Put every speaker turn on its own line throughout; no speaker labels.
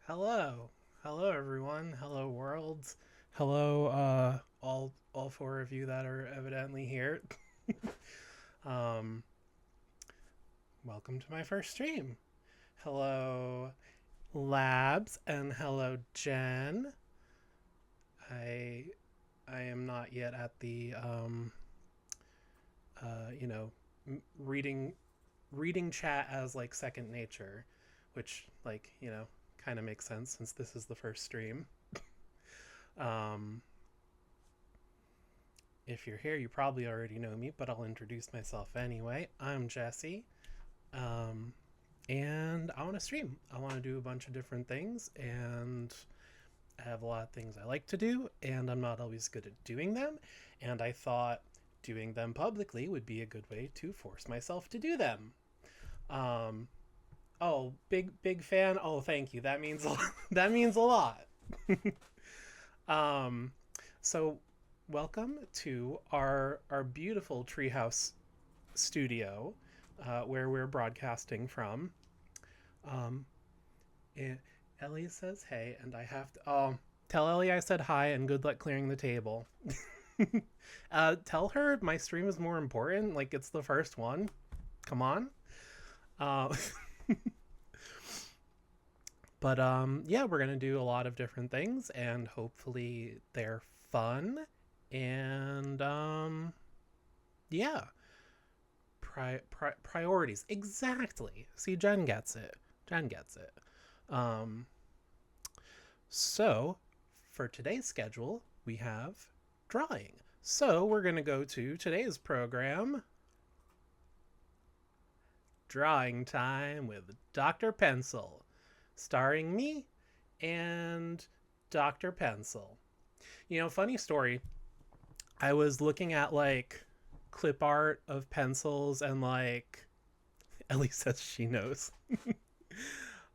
Hello. Hello everyone. Hello world. Hello all four of you that are evidently here. Um Welcome to my first stream. Hello Labs and hello Jen. I I am not yet at the you know, reading chat as like second nature, which kind of makes sense since this is the first stream. Um If you're here, you probably already know me, but I'll introduce myself anyway. I'm Jesse, um, and I want to stream. I want to do a bunch of different things, and I have a lot of things I like to do, and I'm not always good at doing them. And I thought doing them publicly would be a good way to force myself to do them. Um, oh, big fan. Oh, thank you. That means that means a lot. Um, so welcome to our beautiful treehouse studio, where we're broadcasting from. Um, and Ellie says hey, and I have to. Oh, tell Ellie I said hi and good luck clearing the table. Tell her my stream is more important. Like it's the first one. Come on. Uh, but yeah, we're gonna do a lot of different things, and hopefully they're fun. And yeah, priorities exactly. See, Jen gets it. Jen gets it. Um, so for today's schedule, we have drawing. So we're gonna go to today's program, drawing time with Dr. Pencil, starring me and Dr. Pencil. You know, funny story. I was looking at like clip art of pencils and like Ellie says she knows.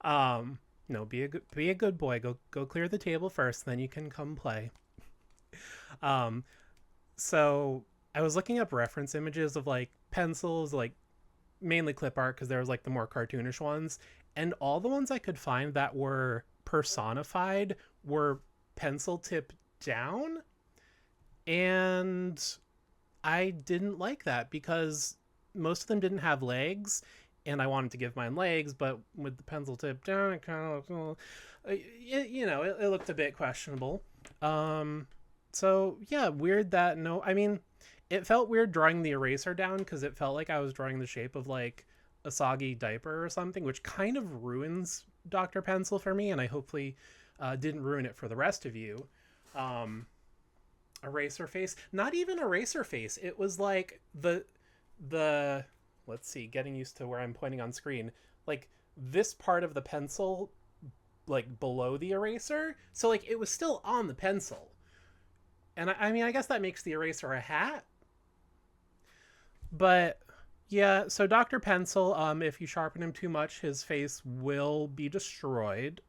um no, be a good boy. Go clear the table first, then you can come play. Um so I was looking up reference images of like pencils, like mainly clip art because there was like the more cartoonish ones, and all the ones I could find that were personified were pencil tip down, and I didn't like that because most of them didn't have legs, and I wanted to give mine legs, but with the pencil tip down, it kind of looked, it looked a bit questionable. Um, so yeah, weird that no, I mean, it felt weird drawing the eraser down because it felt like I was drawing the shape of like a soggy diaper or something, which kind of ruins Dr. Pencil for me, and I hopefully didn't ruin it for the rest of you. Um, Eraser face, not even eraser face, it was like the let's see, getting used to where I'm pointing on screen, like this part of the pencil, like below the eraser, so like it was still on the pencil. And I mean, I guess that makes the eraser a hat, but yeah. So Dr. Pencil, if you sharpen him too much, his face will be destroyed.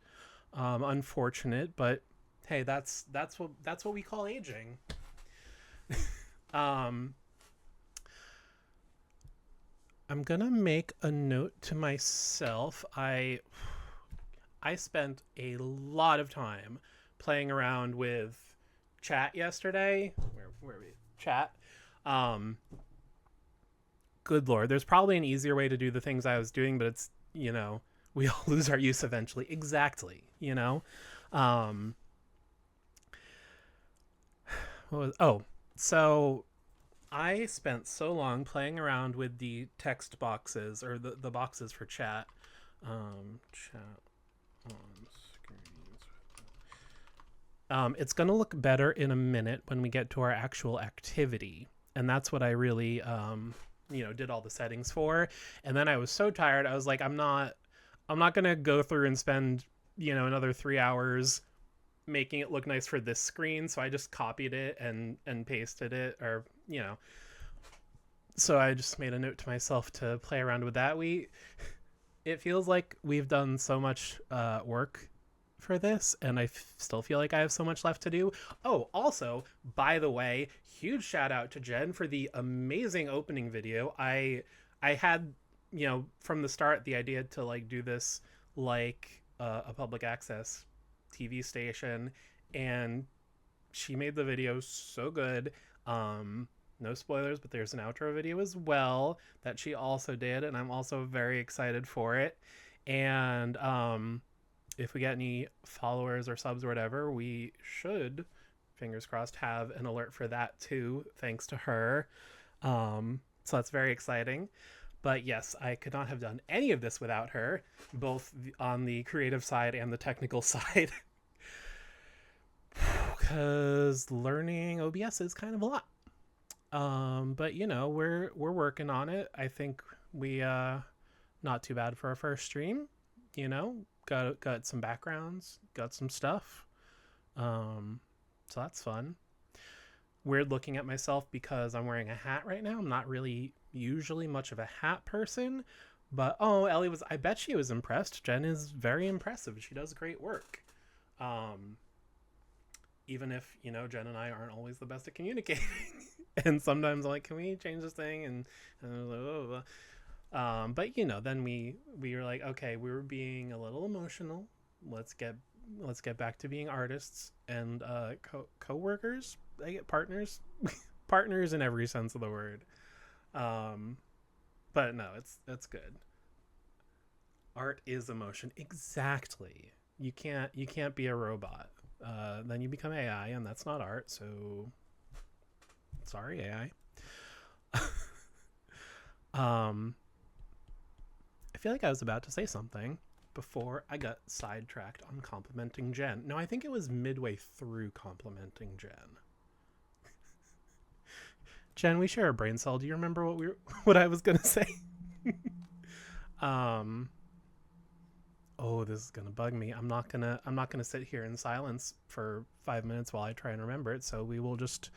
Unfortunate, but hey, that's what we call aging. um I'm gonna make a note to myself. I spent a lot of time playing around with chat yesterday. Where we chat? Um, Good lord, there's probably an easier way to do the things I was doing, but it's we all lose our use eventually. Exactly. Um, so I spent so long playing around with the text boxes, or the boxes for chat. Chat on screens. It's going to look better in a minute when we get to our actual activity. And that's what I really, did all the settings for. And then I was so tired. I was like, I'm not going to go through and spend, another 3 hours making it look nice for this screen. So I just copied it and pasted it, or, so I just made a note to myself to play around with that. It feels like we've done so much work for this, and I still feel like I have so much left to do. Oh, also, by the way, huge shout out to Jen for the amazing opening video. I had, from the start, the idea to like do this like a public access TV station, and she made the video so good. No spoilers, but there's an outro video as well that she also did, and I'm also very excited for it. And if we get any followers or subs or whatever, we should, fingers crossed, have an alert for that too, thanks to her. So that's very exciting. But yes, I could not have done any of this without her, both on the creative side and the technical side. Because learning OBS is kind of a lot. But you know, we're working on it. I think we not too bad for our first stream. You know, got some backgrounds, got some stuff. So that's fun. Weird looking at myself because I'm wearing a hat right now. I'm not really usually much of a hat person, but oh, Ellie was, I bet she was impressed. Jen is very impressive. She does great work. Even if, you know, Jen and I aren't always the best at communicating. And sometimes I'm like, can we change this thing? And I was like, oh. But you know, then we were like, okay, we were being a little emotional. Let's get back to being artists and co-workers. I get partners, partners in every sense of the word. But no, it's good. Art is emotion. Exactly. You can't be a robot. Then you become AI, and that's not art. So sorry, AI. I feel like I was about to say something before I got sidetracked on complimenting Jen. No, I think it was midway through complimenting Jen. Jen, we share a brain cell. Do you remember what I was gonna say? Oh, this is gonna bug me. I'm not gonna sit here in silence for 5 minutes while I try and remember it. So we will just,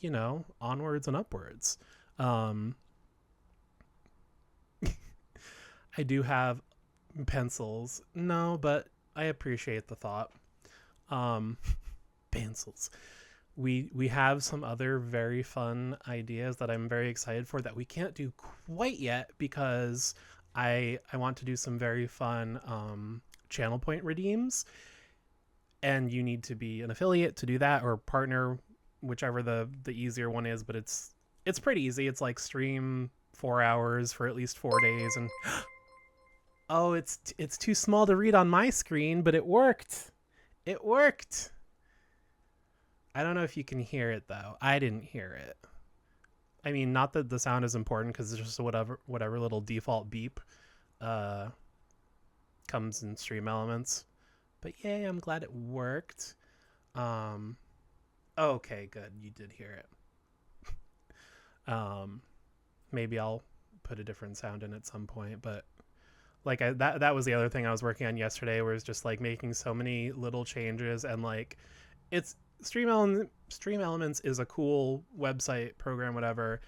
you know, onwards and upwards. I do have pencils. No, but I appreciate the thought. Pencils. We have some other very fun ideas that I'm very excited for that we can't do quite yet because I want to do some very fun channel point redeems, and you need to be an affiliate to do that, or partner, whichever the easier one is. But it's pretty easy. It's like stream 4 hours for at least 4 days, and oh, it's too small to read on my screen, but it worked. It worked. I don't know if you can hear it though. I didn't hear it. I mean, not that the sound is important because it's just whatever little default beep comes in Stream Elements. But yay, I'm glad it worked. Okay, good. You did hear it. Maybe I'll put a different sound in at some point, but like that was the other thing I was working on yesterday, where it's just like making so many little changes, and like it's Stream Elements is a cool website program, whatever,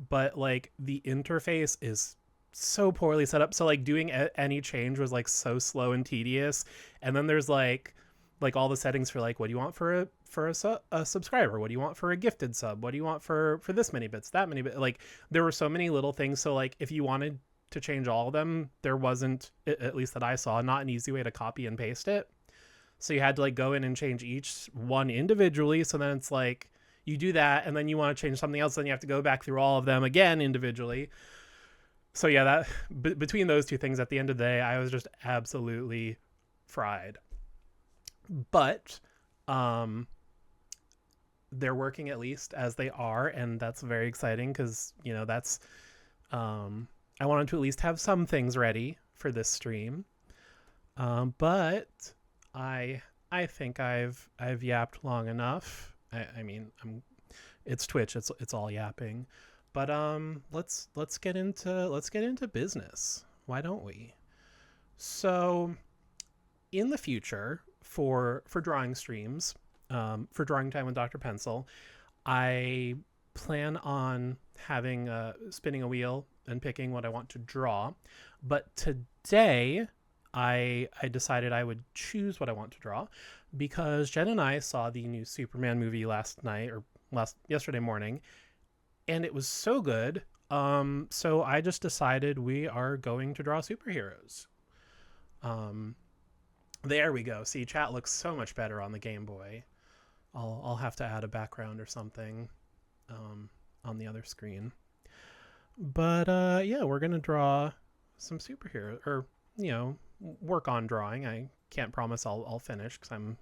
but like the interface is so poorly set up. So like doing any change was like so slow and tedious. And then there's like all the settings for like, what do you want for a subscriber? What do you want for a gifted sub? What do you want for this many bits, that many bits? Like there were so many little things. So like if you wanted to change all of them, there wasn't, at least that I saw, not an easy way to copy and paste it. So you had to like go in and change each one individually. So then it's like you do that, and then you want to change something else, then you have to go back through all of them again individually. So yeah, that between those two things, at the end of the day, I was just absolutely fried. But they're working at least as they are, and that's very exciting because, you know, that's I wanted to at least have some things ready for this stream. But I think I've yapped long enough. I mean, it's Twitch, it's all yapping. But let's get into business. Why don't we? So in the future, for drawing streams, for drawing time with Dr. Pencil, I plan on having spinning a wheel and picking what I want to draw. But today I decided I would choose what I want to draw because Jen and I saw the new Superman movie yesterday morning, and it was so good. So I just decided we are going to draw superheroes. There we go. See, chat looks so much better on the Game Boy. I'll have to add a background or something um, on the other screen. But yeah, we're gonna draw some superheroes, or you know, work on drawing. I can't promise I'll finish because I'm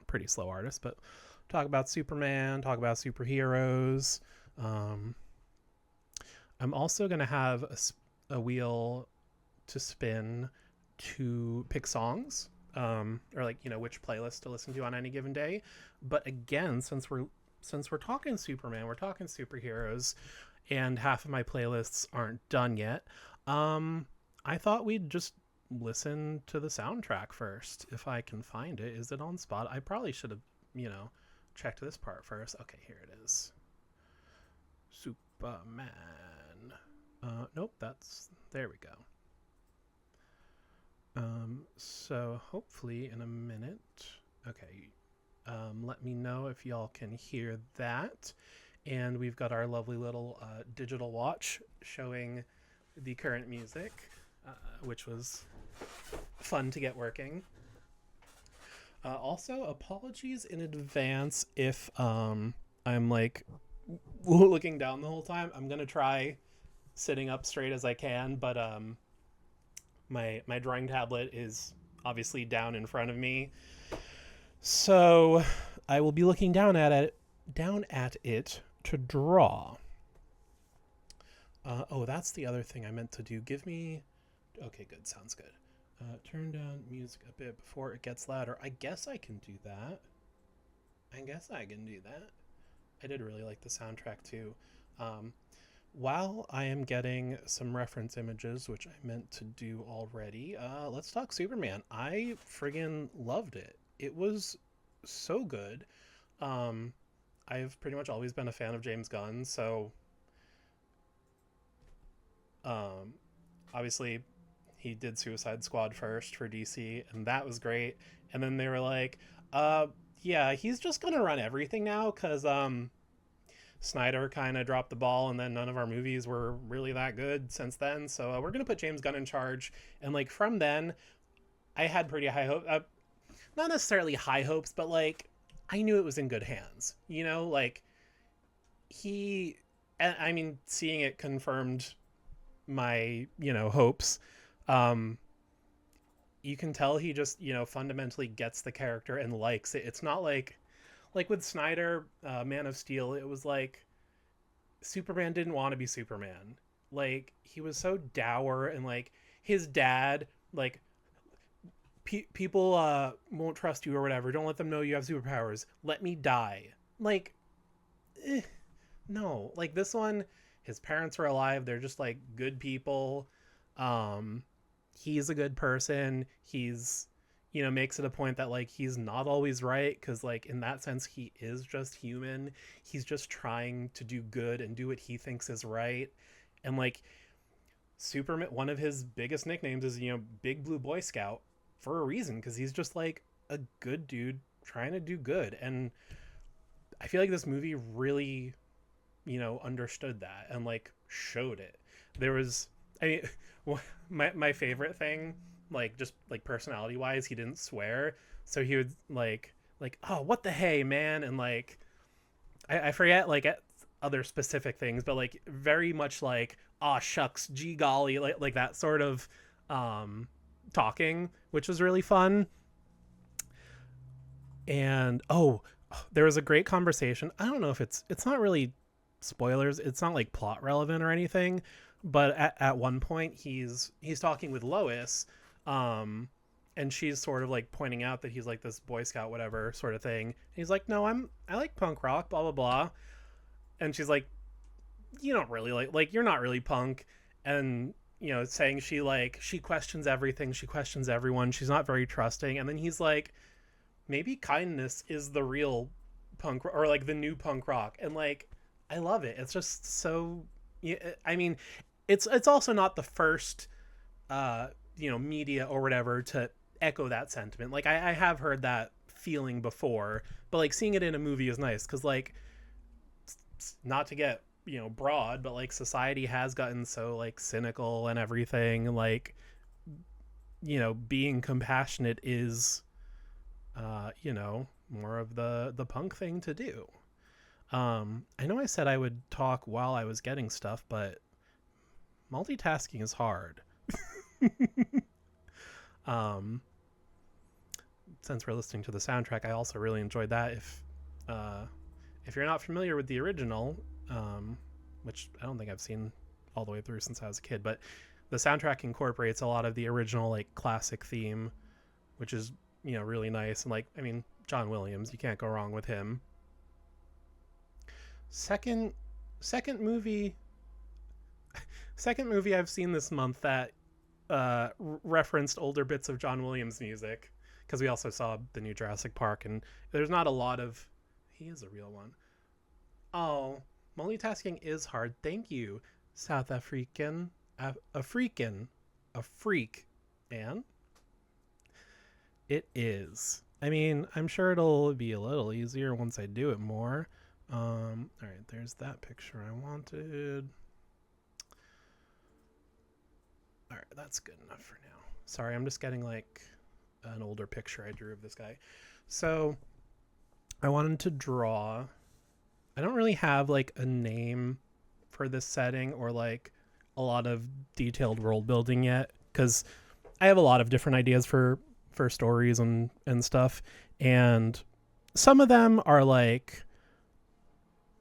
a pretty slow artist. But talk about Superman, talk about superheroes. Um, I'm also gonna have a wheel to spin to pick songs, or like which playlist to listen to on any given day. But again, since we're talking Superman, we're talking superheroes, and half of my playlists aren't done yet. Um, I thought we'd just listen to the soundtrack first, if I can find it. Is it on Spot? I probably should have, checked this part first. Okay, here it is. Superman. Nope, that's there we go. So hopefully in a minute. Okay. Let me know if y'all can hear that. And we've got our lovely little digital watch showing the current music, which was fun to get working. Also, apologies in advance if I'm like looking down the whole time. I'm gonna try sitting up straight as I can, but my drawing tablet is obviously down in front of me, so I will be looking down at it to draw. Oh, that's the other thing I meant to do. Give me. Okay, good. Sounds good. Turn down music a bit before it gets louder. I guess I can do that. I did really like the soundtrack too. While I am getting some reference images, which I meant to do already, let's talk Superman. I friggin' loved it. It was so good. I've pretty much always been a fan of James Gunn, so um, obviously he did Suicide Squad first for DC, and that was great. And then they were like, yeah, he's just gonna run everything now because Snyder kind of dropped the ball, and then none of our movies were really that good since then. So we're gonna put James Gunn in charge. And like from then, I had pretty high hope. Not necessarily high hopes, but like I knew it was in good hands. Like he, I mean, seeing it confirmed my hopes. Um, you can tell he just fundamentally gets the character and likes it. It's not like with Snyder, Man of Steel, it was like Superman didn't want to be Superman. Like he was so dour, and like his dad, like people won't trust you or whatever. Don't let them know you have superpowers. Let me die. Like, no. Like this one, his parents were alive. They're just like good people. Um, he's a good person. He's makes it a point that like he's not always right, because like in that sense he is just human. He's just trying to do good and do what he thinks is right. And like Superman, one of his biggest nicknames is Big Blue Boy Scout, for a reason, because he's just like a good dude trying to do good. And I feel like this movie really understood that and like showed it. There was, I mean, my favorite thing, like just like personality wise, he didn't swear. So he would like, oh, what the hey man, and like I forget like other specific things, but like very much like, ah, shucks, gee golly, like that sort of talking, which was really fun. And there was a great conversation. I don't know if it's not really spoilers. It's not like plot relevant or anything, but at one point he's talking with Lois, and she's sort of like pointing out that he's like this Boy Scout whatever sort of thing. And he's like, no, I like punk rock, blah blah blah. And she's like, you don't really like you're not really punk. And saying she questions everything, she questions everyone, she's not very trusting. And then he's like, maybe kindness is the real punk, or like the new punk rock. And like I love it. It's just so, I mean, it's also not the first media or whatever to echo that sentiment. Like I have heard that feeling before, but like seeing it in a movie is nice, because like, not to get broad, but like society has gotten so like cynical and everything. Like being compassionate is, more of the punk thing to do. I know I said I would talk while I was getting stuff, but multitasking is hard. um, since we're listening to the soundtrack, I also really enjoyed that. If you're not familiar with the original, which I don't think I've seen all the way through since I was a kid, but the soundtrack incorporates a lot of the original like classic theme, which is really nice. And John Williams, you can't go wrong with him. Second movie second movie I've seen this month that referenced older bits of John Williams music, because we also saw the new Jurassic Park, and there's not a lot of. He is a real one. Oh, multitasking is hard. Thank you, South African, a freak, and it is. I'm sure it'll be a little easier once I do it more. All right, there's that picture I wanted. All right, that's good enough for now. Sorry, I'm just getting like an older picture I drew of this guy. So I wanted to draw. I don't really have like a name for this setting or like a lot of detailed world building yet, because I have a lot of different ideas for stories and stuff, and some of them are like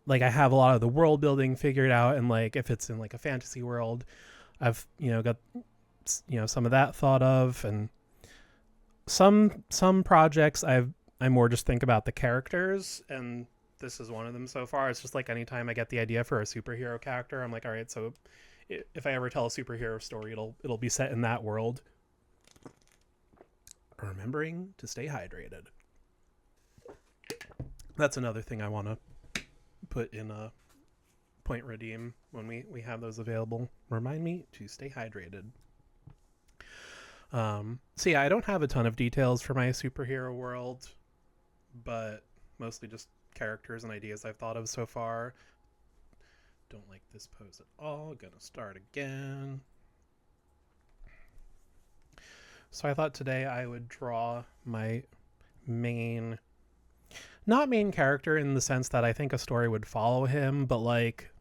I have a lot of the world building figured out, and like if it's in like a fantasy world, I've got some of that thought of, and some projects I more just think about the characters, and this is one of them so far. It's just like anytime I get the idea for a superhero character, I'm like, all right, so if I ever tell a superhero story, it'll be set in that world. Remembering to stay hydrated. That's another thing I want to put in a point redeem when we have those available. Remind me to stay hydrated. So yeah, I don't have a ton of details for my superhero world, but mostly just characters and ideas I've thought of so far. Don't like this pose at all. Gonna start again. So I thought today I would draw my not main character in the sense that I think a story would follow him, but like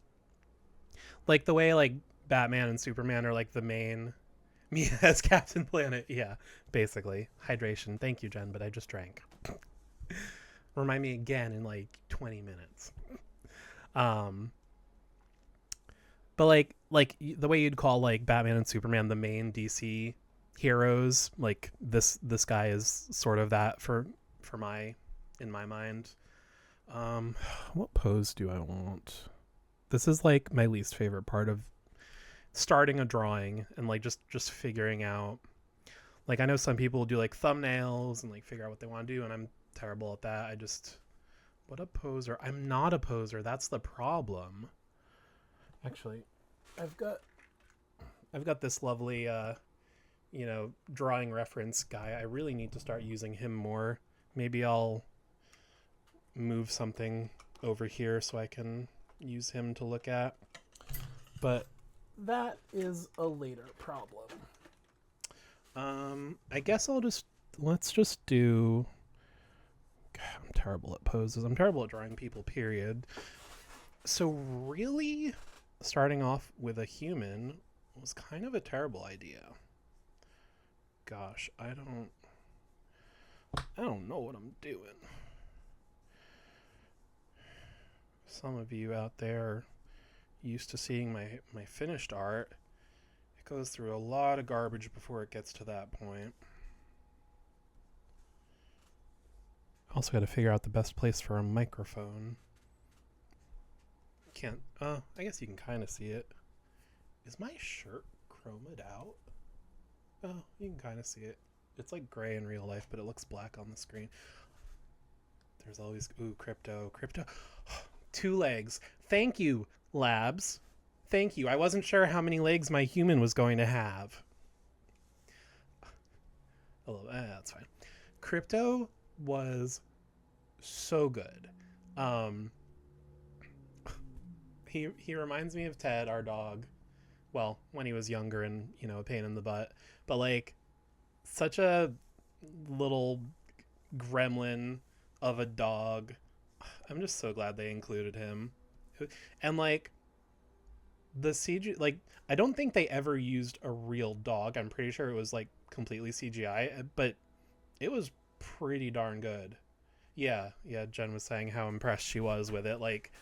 the way like Batman and Superman are like the main, me as Captain Planet. Yeah, basically. Hydration. Thank you, Jen, but I just drank. Remind me again in like 20 minutes. But like the way you'd call like Batman and Superman the main DC heroes, like this guy is sort of that in my mind. What pose do I want? This is like my least favorite part of starting a drawing and like just figuring out. Like I know some people do like thumbnails and like figure out what they want to do, and I'm terrible at that. What a poser. I'm not a poser. That's the problem. Actually, I've got this lovely drawing reference guy. I really need to start using him more. Maybe I'll move something over here so I can use him to look at. But that is a later problem. I guess let's just do... God, I'm terrible at poses. I'm terrible at drawing people, period. So really, starting off with a human was kind of a terrible idea. Gosh, I don't know what I'm doing. Some of you out there are used to seeing my finished art. It goes through a lot of garbage before it gets to that point. Also got to figure out the best place for a microphone. I guess you can kind of see it. Is my shirt chromed out? Oh, you can kind of see it. It's like gray in real life, but it looks black on the screen. There's always... Ooh, crypto. 2 legs. Thank you, Labs. Thank you. I wasn't sure how many legs my human was going to have. That's fine. Crypto was so good. He reminds me of Ted, our dog. Well, when he was younger and, a pain in the butt. But, like, Such a little gremlin of a dog. I'm just so glad they included him. And like the CG, like I don't think they ever used a real dog. I'm pretty sure it was like completely CGI, but it was pretty darn good. Yeah, yeah. Jen was saying how impressed she was with it. Like,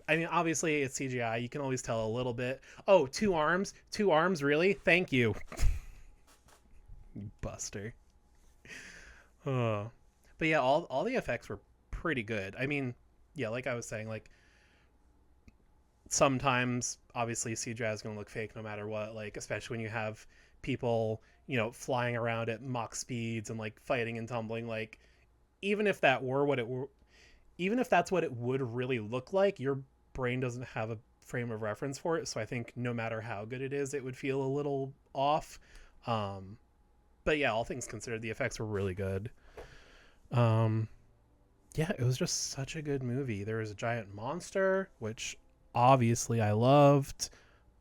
I mean, obviously it's CGI. You can always tell a little bit. Oh, two arms, really? Thank you, you buster. Oh, but yeah, all the effects were pretty good. I mean, yeah, like I was saying, like sometimes obviously CGI is going to look fake no matter what. Like especially when you have people, flying around at Mach speeds and like fighting and tumbling. Like even if that were what it were, even if that's what it would really look like, your brain doesn't have a frame of reference for it. So I think no matter how good it is, it would feel a little off. Um, but yeah, all things considered, the effects were really good. Um, yeah, it was just such a good movie. There was a giant monster, which obviously I loved.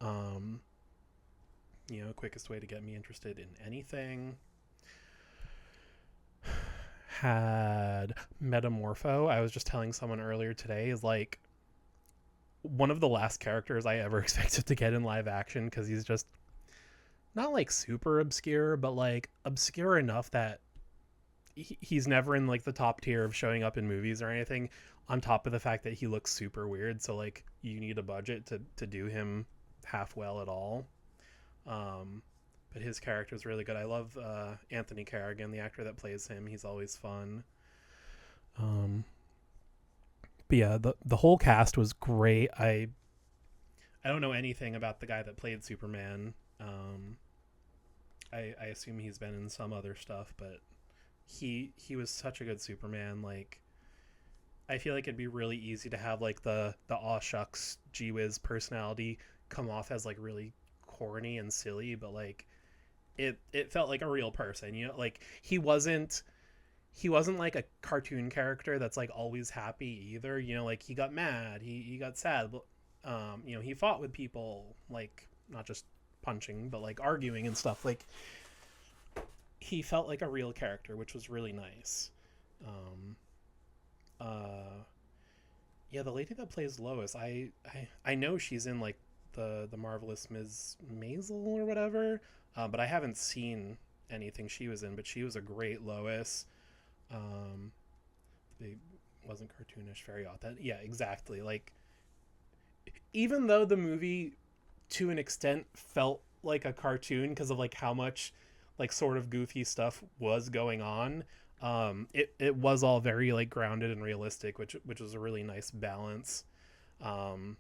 Um, quickest way to get me interested in anything. Had Metamorpho. I was just telling someone earlier today is like one of the last characters I ever expected to get in live action because he's just not like super obscure, but like obscure enough that he's never in like the top tier of showing up in movies or anything. On top of the fact that he looks super weird, so like you need a budget to do him half well at all. Um, but his character is really good. I love Anthony Carrigan, the actor that plays him. He's always fun. Um, but yeah, the whole cast was great. I don't know anything about the guy that played Superman. I assume he's been in some other stuff, but he was such a good Superman. Like I feel like it'd be really easy to have like the aw shucks gee whiz personality come off as like really corny and silly, but like it felt like a real person. Like he wasn't like a cartoon character that's like always happy either. Like he got mad, he got sad, but he fought with people, like not just punching but like arguing and stuff. Like he felt like a real character, which was really nice. um uh yeah, the lady that plays Lois, I know she's in like the Marvelous Ms. Maisel or whatever, but I haven't seen anything she was in. But she was a great Lois. um it wasn't cartoonish, very odd. That, yeah, exactly. Like even though the movie to an extent felt like a cartoon because of like how much like sort of goofy stuff was going on, it was all very like grounded and realistic, which was a really nice balance. um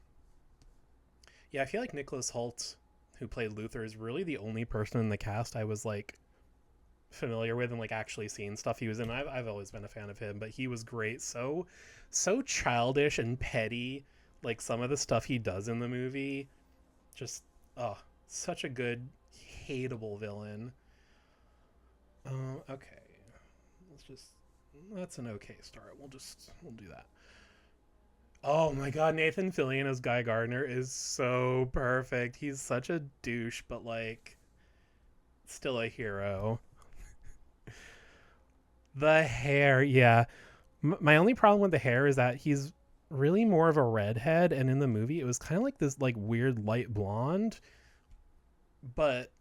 yeah, I feel like Nicholas Hoult, who played Luther, is really the only person in the cast I was like familiar with and like actually seen stuff he was in. I've always been a fan of him, but he was great. So childish and petty, like some of the stuff he does in the movie. Just, oh, such a good hateable villain. Okay, let's just, that's an okay start. We'll do that. Oh my god, Nathan Fillion as Guy Gardner is so perfect. He's such a douche, but like still a hero. The hair, yeah. My only problem with the hair is that he's really more of a redhead, and in the movie it was kind of like this like weird light blonde. But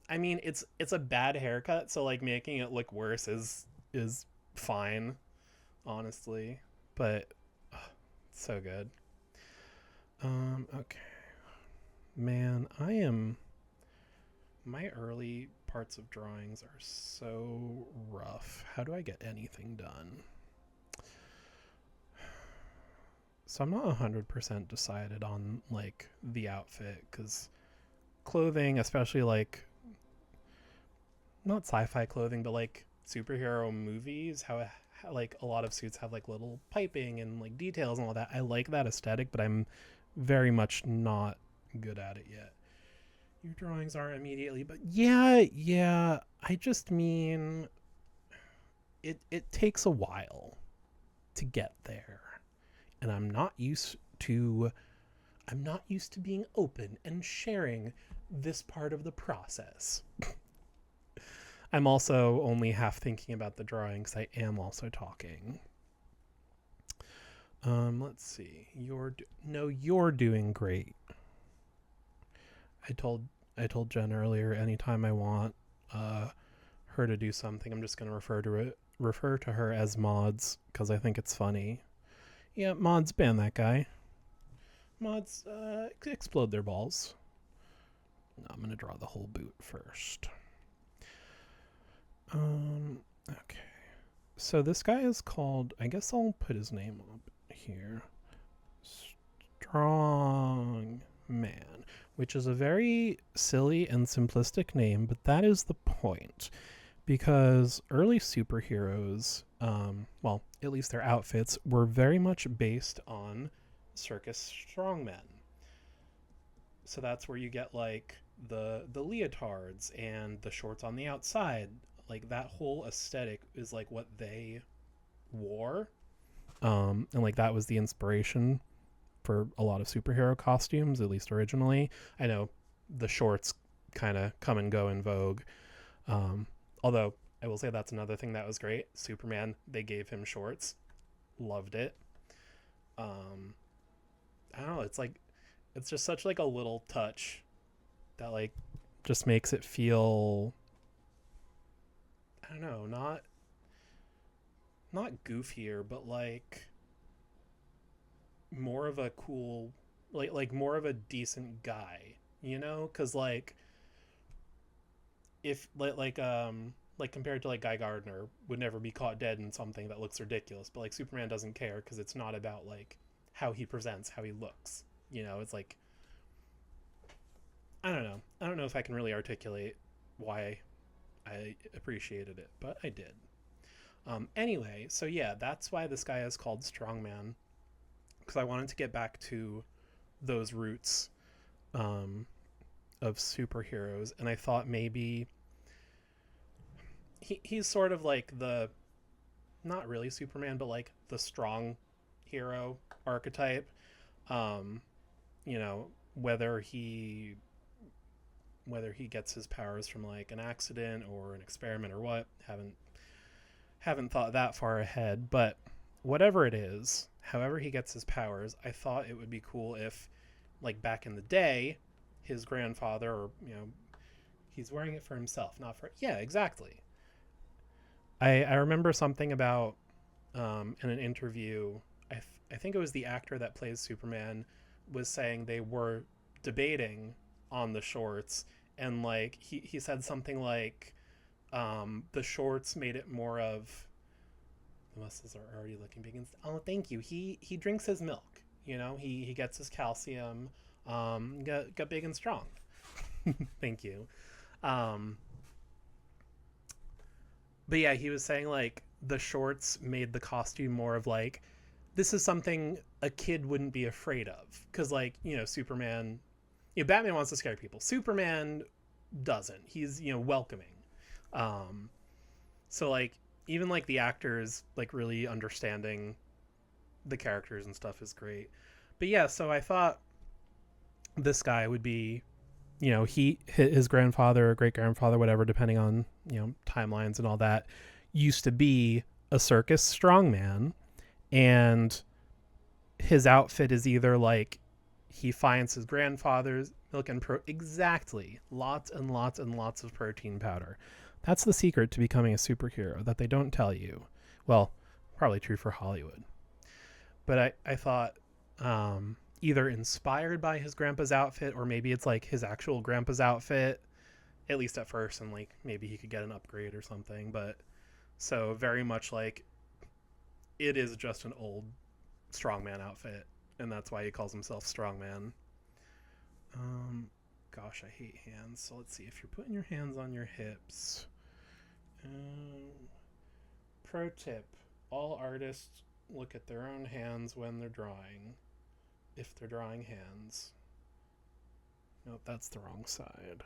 I mean, it's a bad haircut, so like making it look worse is fine, honestly. But so good. Okay, man, my early parts of drawings are so rough. How do I get anything done? So I'm not 100% decided on like the outfit, because clothing, especially like not sci-fi clothing, but like superhero movies, how like a lot of suits have like little piping and like details and all that. I like that aesthetic, but I'm very much not good at it yet. Your drawings aren't immediately, but yeah. I just mean it takes a while to get there, and I'm not used to being open and sharing this part of the process. I'm also only half thinking about the drawing because I am also talking. Let's see. You're doing great. I told I told Jen earlier. Anytime I want uh, her to do something, I'm just gonna refer to her as Mods because I think it's funny. Yeah, Mods, ban that guy. Mods, explode their balls. No, I'm gonna draw the whole boot first. Okay. So this guy is called. I guess I'll put his name up here. Strong Man, which is a very silly and simplistic name, but that is the point. Because early superheroes, well, at least their outfits, were very much based on circus strongmen. So that's where you get like the leotards and the shorts on the outside. Like that whole aesthetic is like what they wore. And like that was the inspiration for a lot of superhero costumes, at least originally. I know the shorts kind of come and go in vogue. Although I will say that's another thing that was great. Superman, they gave him shorts. Loved it. I don't know, it's just such like a little touch that like just makes it feel, I don't know, not goofier, but like more of a cool, like more of a decent guy, you know? Cuz like if like compared to like Guy Gardner would never be caught dead in something that looks ridiculous, but like Superman doesn't care cuz it's not about like how he presents, how he looks. You know, it's like I don't know. I don't know if I can really articulate why I appreciated it, but I did. Anyway, so yeah, that's why this guy is called Strongman, because I wanted to get back to those roots um, of superheroes, and I thought maybe he's sort of like the not really Superman, but like the strong hero archetype. Um, you know, whether he gets his powers from like an accident or an experiment or what, haven't thought that far ahead, but whatever it is, however he gets his powers, I thought it would be cool if like back in the day his grandfather, or you know, he's wearing it for himself, not for, yeah, exactly. I remember something about in an interview, I think it was the actor that plays Superman was saying they were debating on the shorts, and like he said something like the shorts made it more of the muscles are already looking big and oh thank you, he drinks his milk, you know, he gets his calcium, got big and strong. Thank you. um but yeah, he was saying like the shorts made the costume more of like this is something a kid wouldn't be afraid of, because like, you know, Superman, you know, Batman wants to scare people, Superman doesn't, he's, you know, welcoming. um so like even like the actors like really understanding the characters and stuff is great. But yeah, so I thought this guy would be, you know, his grandfather or great grandfather, whatever, depending on, you know, timelines and all that, used to be a circus strongman, and his outfit is either like he finds his grandfather's milk and exactly, lots and lots and lots of protein powder. That's the secret to becoming a superhero that they don't tell you. Well, probably true for Hollywood. But I thought either inspired by his grandpa's outfit, or maybe it's like his actual grandpa's outfit, at least at first, and like maybe he could get an upgrade or something. But so very much like it is just an old strongman outfit, and that's why he calls himself Strongman. Um, Gosh, I hate hands. So let's see, if you're putting your hands on your hips. Pro tip: all artists look at their own hands when they're drawing, if they're drawing hands. Nope, that's the wrong side.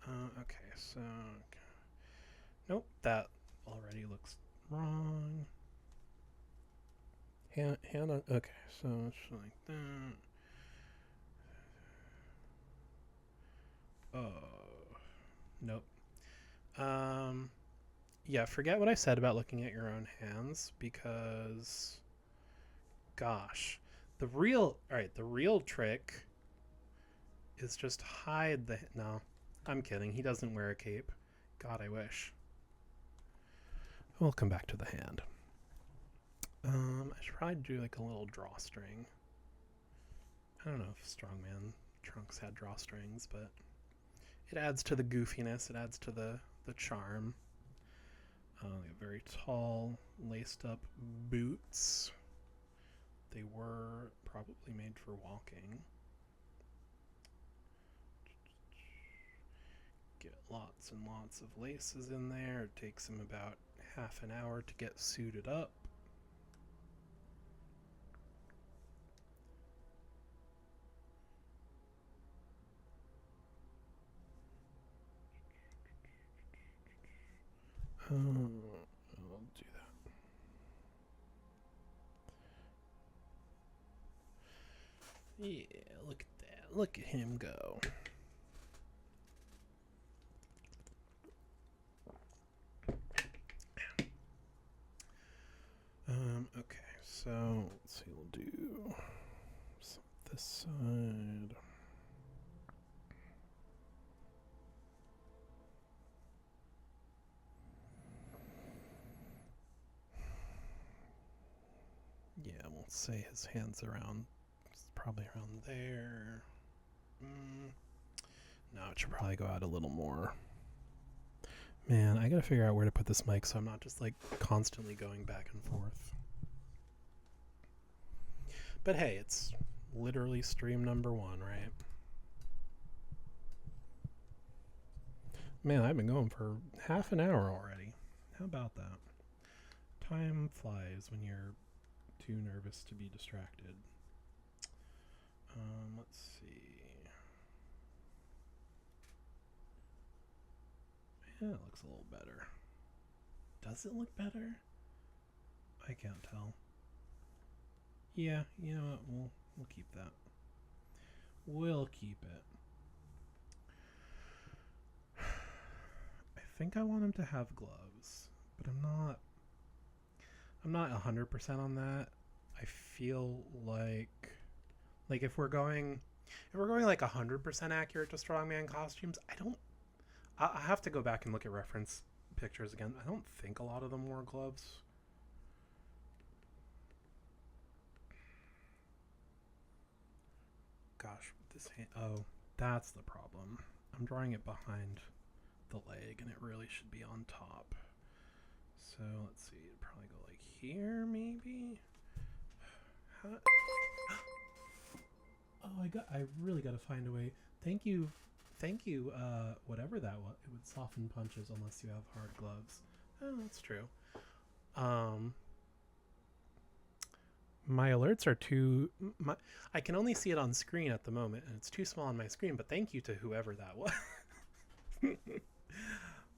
Okay, so nope, that already looks wrong. Hand on. Okay, so it's like that. Oh, nope. Um, yeah, forget what I said about looking at your own hands because, gosh, the real trick is just hide the. No, I'm kidding. He doesn't wear a cape. God, I wish. We'll come back to the hand. I should probably do like a little drawstring. I don't know if Strongman trunks had drawstrings, but it adds to the goofiness. It adds to the charm. Very tall, laced up boots. They were probably made for walking. Get lots and lots of laces in there. It takes him about half an hour to get suited up. I'll do that. Yeah, look at that. Look at him go. Okay, so let's see, we'll do this side. Yeah, we'll say his hands around, probably around there. No, it should probably go out a little more. Man, I gotta figure out where to put this mic so I'm not just like constantly going back and forth. But hey, it's literally stream number 1, right? Man, I've been going for half an hour already. How about that? Time flies when you're too nervous to be distracted. Let's see. Yeah, it looks a little better. Does it look better? I can't tell. Yeah, you know what? We'll keep that. We'll keep it. I think I want him to have gloves, but I'm not 100% on that. I feel like if we're going like 100% accurate to strongman costumes, I have to go back and look at reference pictures again. I don't think a lot of them wore gloves. Gosh, this hand. Oh, that's the problem. I'm drawing it behind the leg, and it really should be on top. So let's see. It'd probably go like here, maybe. How? Oh, I really got to find a way. Thank you. Whatever that was, it would soften punches unless you have hard gloves. Oh, that's true. Um, my alerts are too. I can only see it on screen at the moment, and it's too small on my screen. But thank you to whoever that was.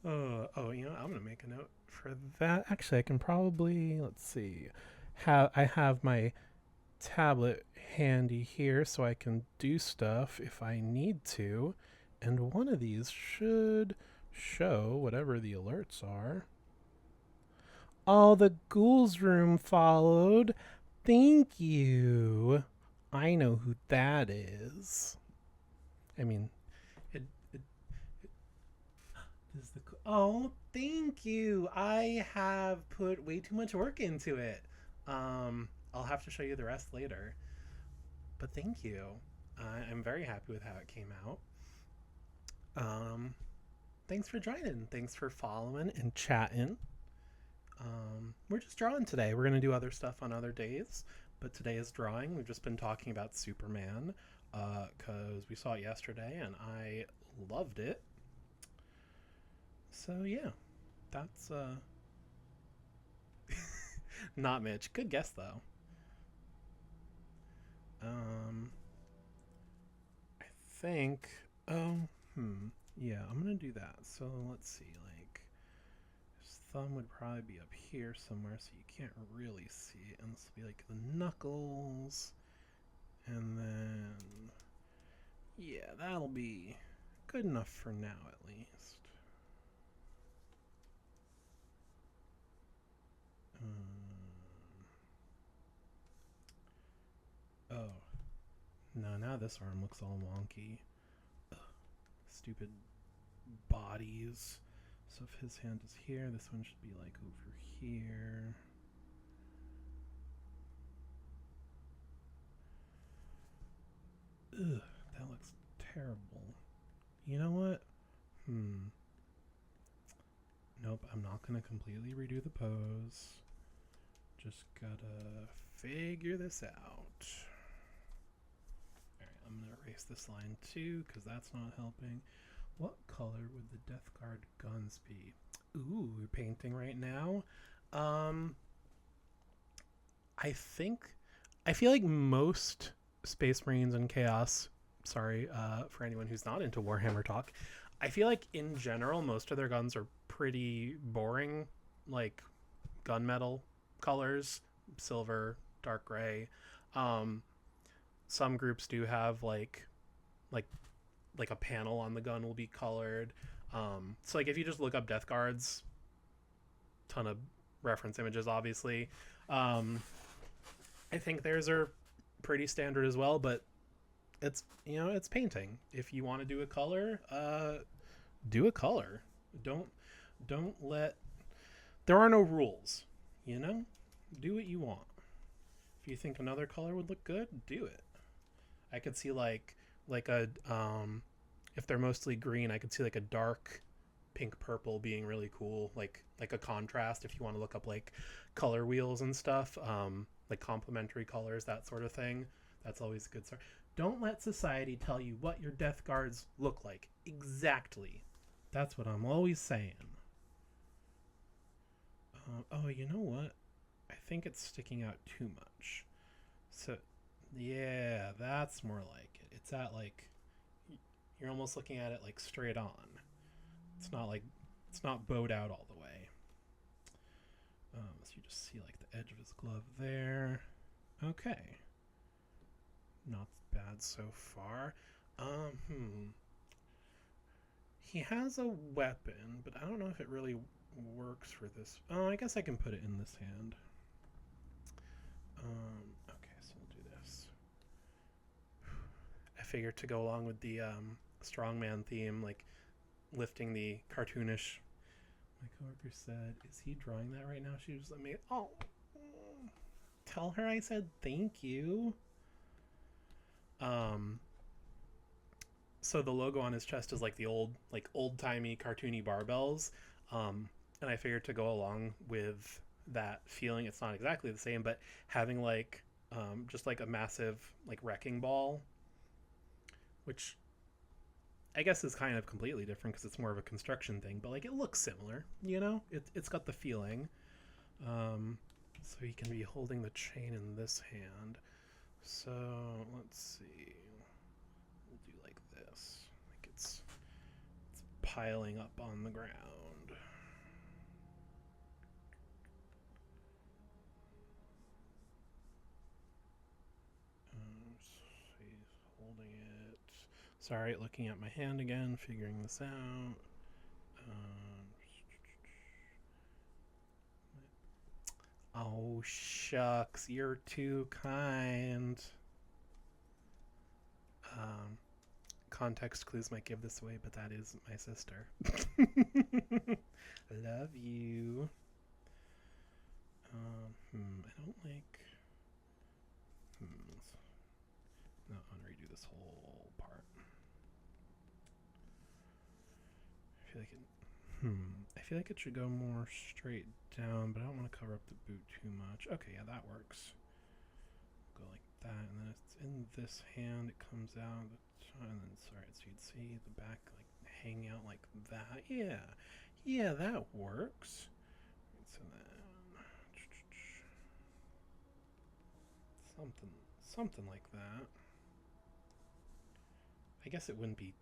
Oh, you know, I'm gonna make a note for that. Actually, I can probably let's see. I have my tablet handy here so I can do stuff if I need to. And one of these should show whatever the alerts are. Oh, the ghouls room followed. Thank you. I know who that is. I mean, it is the. Oh, thank you. I have put way too much work into it. I'll have to show you the rest later. But thank you. I'm very happy with how it came out. Um, Thanks for joining. Thanks for following and chatting. We're just drawing today. We're going to do other stuff on other days, but today is drawing. We've just been talking about Superman because we saw it yesterday and I loved it. So, yeah, that's not Mitch. Good guess, though. I think. Oh, yeah, I'm going to do that. So, let's see. Like, his thumb would probably be up here somewhere so you can't really see it. And this will be like the knuckles. And then, yeah, that'll be good enough for now at least. No, now this arm looks all wonky. Ugh, stupid bodies. So if his hand is here, this one should be like over here. Ugh, that looks terrible. You know what? Nope, I'm not gonna completely redo the pose. Just gotta figure this out. Alright, I'm gonna erase this line too, because that's not helping. What color would the Death Guard guns be? Ooh, we're painting right now. I think I feel like most Space Marines and Chaos, sorry, for anyone who's not into Warhammer talk, I feel like in general most of their guns are pretty boring, like gunmetal colors, silver, dark gray. Um, some groups do have like like a panel on the gun will be colored. So like if you just look up Death Guards, ton of reference images, obviously. Um, I think theirs are pretty standard as well, but it's it's painting. If you want to do a color, do a color. Don't don't let there are no rules. You know, do what you want. If you think another color would look good, do it. I could see like a if they're mostly green, I could see like a dark pink purple being really cool, like a contrast if you want to look up like color wheels and stuff, like complementary colors, that sort of thing. That's always a good start. Don't let society tell you what your Death Guards look like exactly. That's what I'm always saying. Oh, you know what? I think it's sticking out too much. So, yeah, that's more like it. It's at like you're almost looking at it like straight on. It's not like it's not bowed out all the way. So you just see like the edge of his glove there. Okay, not bad so far. He has a weapon, but I don't know if it really works for this. Oh, I guess I can put it in this hand. Okay, so we'll do this. I figured to go along with the strongman theme, like lifting the cartoonish. My coworker said, "Is he drawing that right now?" She was like, "Oh, tell her I said thank you." Um, so the logo on his chest is like the old timey cartoony barbells, and I figured to go along with that feeling. It's not exactly the same, but having like just like a massive like wrecking ball, which I guess is kind of completely different because it's more of a construction thing, but like it looks similar, you know? It's got the feeling. So he can be holding the chain in this hand. So let's see. We'll do like this. Like it's piling up on the ground. So he's holding it. Sorry, looking at my hand again, figuring this out. Oh, shucks, you're too kind. Um, Context clues might give this away, but that is my sister. Love you. I don't like. No, I'm gonna redo this whole part. I feel like it. I feel like it should go more straight down, but I don't want to cover up the boot too much. Okay, yeah, that works. Go like that, and then it's in this hand. It comes out, and then sorry, so you'd see the back like hang out like that. Yeah, yeah, that works. So then something like that. I guess it wouldn't be.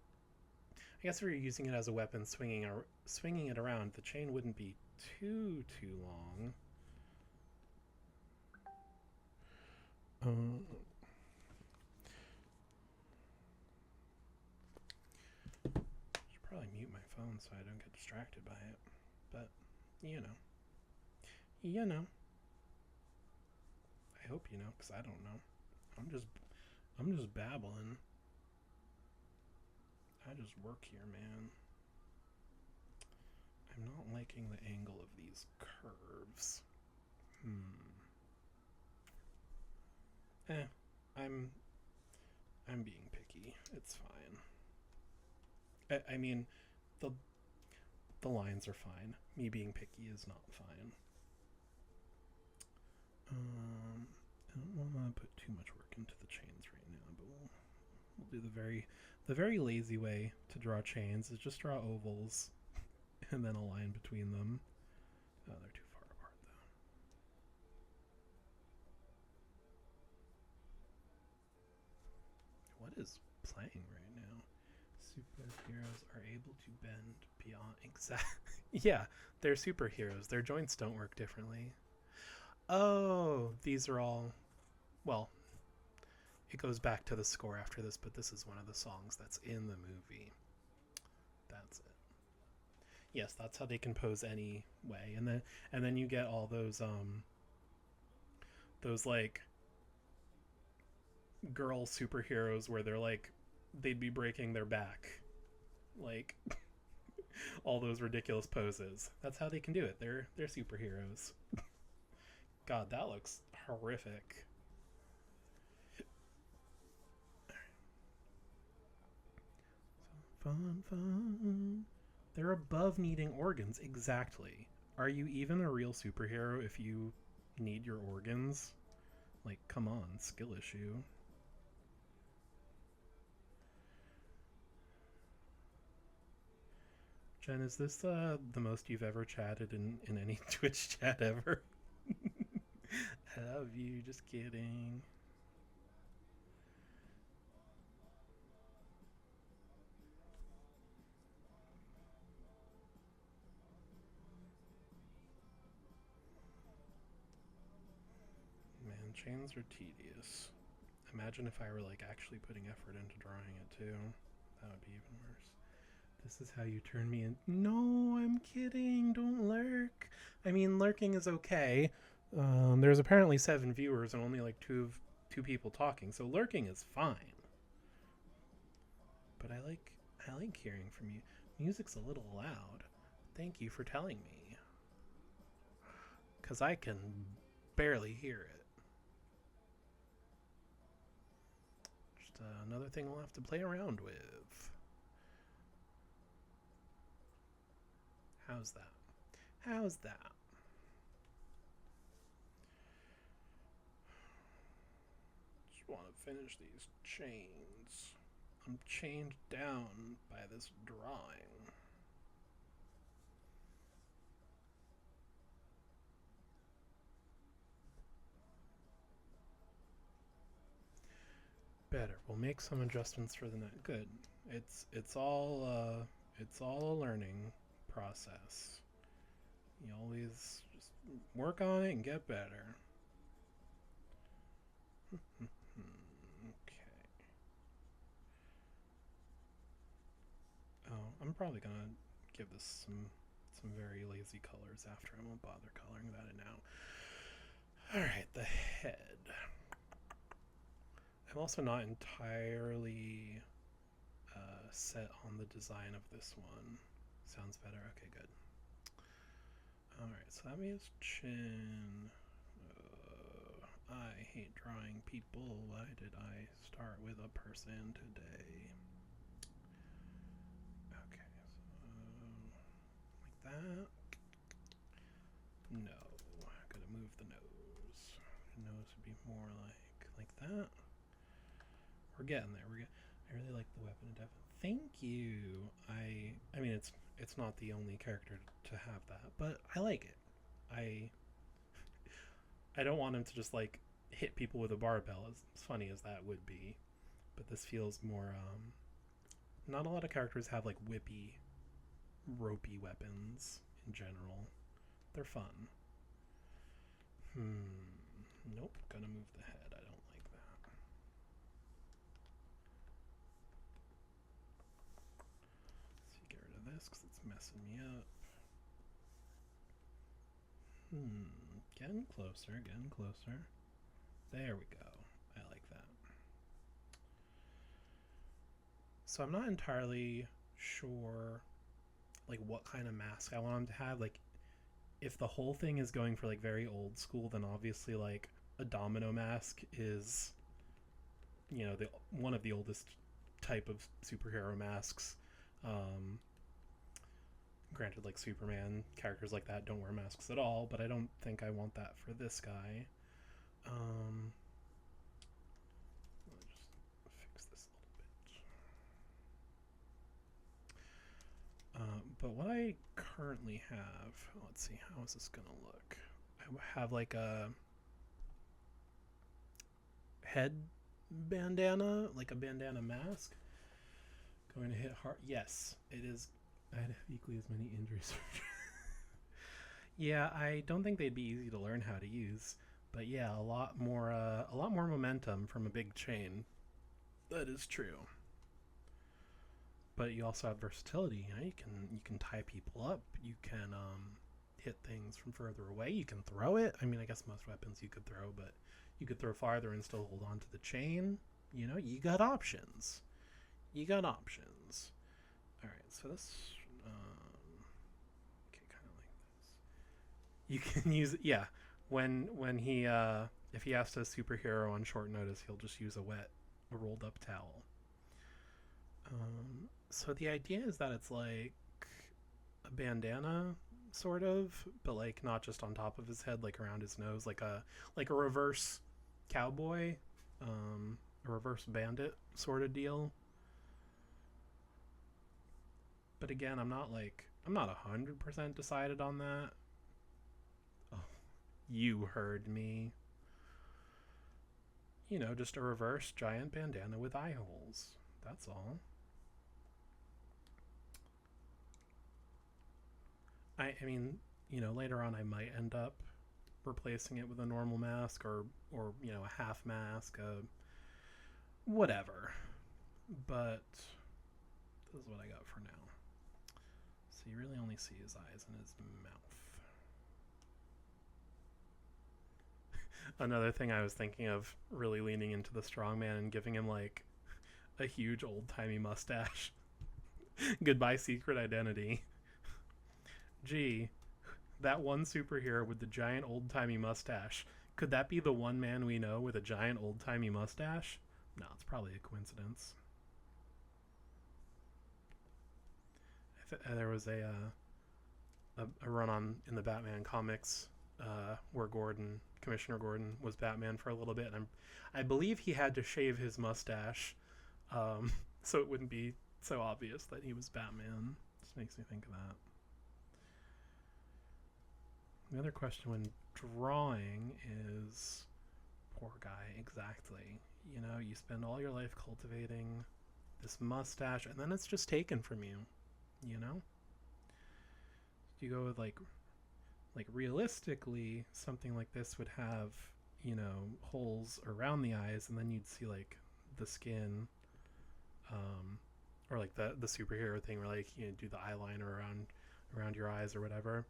I guess if you're using it as a weapon, swinging it around, the chain wouldn't be too long. Should probably mute my phone so I don't get distracted by it. But you know, you know. I hope you know, because I don't know. I'm just I'm just babbling. I just work here, man. I'm not liking the angle of these curves. Eh, I'm I'm being picky. It's fine. I mean, the the lines are fine. Me being picky is not fine. I don't want to put too much work into the chains right now, but we'll do the very lazy way to draw chains is just draw ovals and then a line between them. Oh, they're too far apart though. What is playing right now? Superheroes are able to bend beyond exact. Yeah, they're superheroes. Their joints don't work differently. Oh, these are all. Well, it goes back to the score after this, but this is one of the songs that's in the movie. That's it. Yes, that's how they can pose any way, and then you get all those like girl superheroes where they're like they'd be breaking their back, like all those ridiculous poses. That's how they can do it. They're superheroes. God, that looks horrific. Fun, fun. They're above needing organs. Exactly. Are you even a real superhero if you need your organs? Like, come on, skill issue. Jen, is this the most you've ever chatted in any Twitch chat ever? I love you, just kidding. Man, chains are tedious. Imagine if I were like actually putting effort into drawing it too. That would be even worse. This is how you turn me in. No, I'm kidding. Don't lurk. I mean, lurking is okay. There's apparently 7 viewers and only like two people talking, so lurking is fine. But I like hearing from you. Music's a little loud. Thank you for telling me, cause I can barely hear it. Just another thing I'll have to play around with. How's that? How's that? Just want to finish these chains. I'm chained down by this drawing. Better. We'll make some adjustments for the night. Good. It's all a learning process. You always just work on it and get better. Okay. Oh, I'm probably gonna give this some very lazy colors after. I won't bother coloring that in now. All right, the head. I'm also not entirely set on the design of this one. Sounds better. Okay, good. All right, so that means chin. I hate drawing people. Why did I start with a person today? Okay, so like that. No, gotta move the nose. The nose would be more like that. We're getting there. I really like the weapon of death. Thank you. I mean it's not the only character to have that, but I like it. I I don't want him to just like hit people with a barbell, as funny as that would be. But this feels more not a lot of characters have like whippy, ropey weapons in general. They're fun. Nope, gonna move the head. I don't like that. So you get rid of this because it's messing me up. Getting closer, getting closer. There we go. I like that. So I'm not entirely sure like what kind of mask I want him to have. Like if the whole thing is going for like very old school, then obviously like a domino mask is, you know, the one of the oldest type of superhero masks. Um, Granted, like Superman, characters like that don't wear masks at all, but I don't think I want that for this guy. Um, let me just fix this a little bit. But what I currently have, let's see, how is this gonna look? I have like a head bandana, like a bandana mask. Going to hit hard. Yes, it is. I'd have equally as many injuries. Yeah, I don't think they'd be easy to learn how to use, but yeah, a lot more momentum from a big chain. That is true. But you also have versatility. You know, you can tie people up. You can hit things from further away. You can throw it. I mean, I guess most weapons you could throw, but you could throw farther and still hold on to the chain. You know, you got options. You got options. All right, so this. Okay, kind of like this. You can use it. Yeah, when he if he has to superhero on short notice, he'll just use a rolled up towel. So the idea is that it's like a bandana, sort of, but like not just on top of his head, like around his nose, like a reverse cowboy, a reverse bandit sort of deal. But again, I'm not 100% decided on that. Oh, you heard me. You know, just a reverse giant bandana with eye holes. That's all. I mean, you know, later on I might end up replacing it with a normal mask or you know, a half mask, whatever. But this is what I got for now. So you really only see his eyes and his mouth. Another thing I was thinking of really leaning into the strongman and giving him like a huge old timey mustache. Goodbye, secret identity. Gee, that one superhero with the giant old timey mustache. Could that be the one man we know with a giant old timey mustache? No, it's probably a coincidence. There was a run on in the Batman comics where Commissioner Gordon, was Batman for a little bit, and I believe he had to shave his mustache, so it wouldn't be so obvious that he was Batman. Just makes me think of that. The other question when drawing is, poor guy, exactly. You know, you spend all your life cultivating this mustache, and then it's just taken from you. You know, you go with like realistically, something like this would have, you know, holes around the eyes, and then you'd see like the skin, or like the superhero thing where like you know, do the eyeliner around your eyes or whatever.